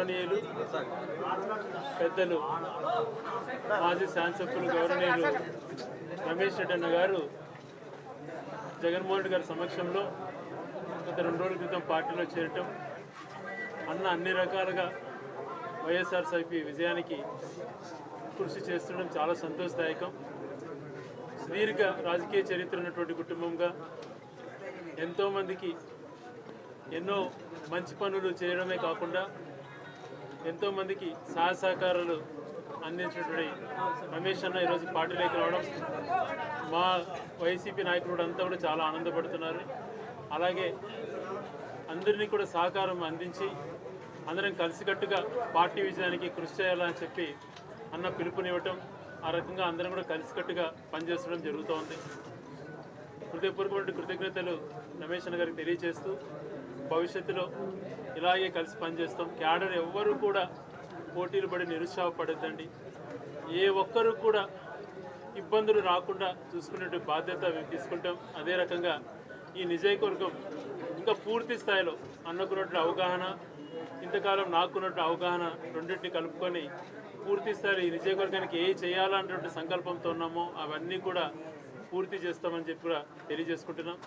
గౌరవనీయులు పెద్దలు మాజీ శాసనసభ్యులు గౌరవనీయులు రమేష్ రెడ్డి అన్న గారు జగన్మోహన్ రెడ్డి గారి సమక్షంలో గత 2 రోజుల క్రితం పార్టీలో చేరటం, అన్న అన్ని రకాలుగా వైఎస్ఆర్సీపీ విజయానికి కృషి చేస్తుండడం చాలా సంతోషదాయకం. సుదీర్ఘ రాజకీయ చరిత్ర ఉన్నటువంటి కుటుంబంగా ఎంతోమందికి ఎన్నో మంచి పనులు చేయడమే కాకుండా ఎంతోమందికి సహాయ సహకారాలు అందించినటువంటి రమేష్ అన్న ఈరోజు పార్టీలోకి రావడం మా వైసీపీ నాయకులు అంతా కూడా చాలా ఆనందపడుతున్నారు. అలాగే అందరినీ కూడా సహకారం అందించి అందరం కలిసికట్టుగా పార్టీ విజయానికి కృషి చేయాలని చెప్పి అన్న పిలుపునివ్వటం, ఆ రకంగా అందరం కూడా కలిసికట్టుగా పనిచేస్తడం జరుగుతోంది. హృదయపూర్వకమైన కృతజ్ఞతలు రమేష్ అన్న గారికి తెలియజేస్తూ భవిష్యత్తులో ఇలాగే కలిసి పనిచేస్తాం. క్యాడర్ ఎవ్వరూ కూడా పోటీలు పడి నిరుత్సాహపడద్దండి. ఏ ఒక్కరూ కూడా ఇబ్బందులు రాకుండా చూసుకునే బాధ్యత మేము తీసుకుంటాం. అదే రకంగా ఈ నియోజకవర్గం ఇంకా పూర్తి స్థాయిలో అన్నకున్నట్టు అవగాహన, ఇంతకాలం నాకున్నట్టు అవగాహన రెండింటిని కలుపుకొని పూర్తి స్థాయిలో ఈ నియోజకవర్గానికి ఏ చేయాలన్నటువంటి సంకల్పంతో ఉన్నామో అవన్నీ కూడా పూర్తి చేస్తామని చెప్పి కూడా తెలియజేసుకుంటున్నాం.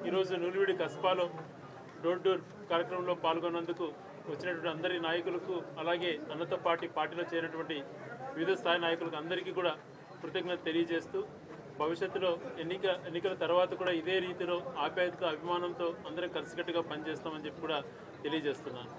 ఈరోజు నూలివీడి కస్బాలో డోర్ డోర్ కార్యక్రమంలో పాల్గొన్నందుకు వచ్చినటువంటి అందరి నాయకులకు, అలాగే అన్నతో పార్టీలో చేరినటువంటి వివిధ స్థాయి నాయకులకు అందరికీ కూడా కృతజ్ఞత తెలియజేస్తూ భవిష్యత్తులో ఎన్నికల తర్వాత కూడా ఇదే రీతిలో ఆప్యాయతతో అభిమానంతో అందరం కలిసికట్టుగా పనిచేస్తామని చెప్పి కూడా తెలియజేస్తున్నాను.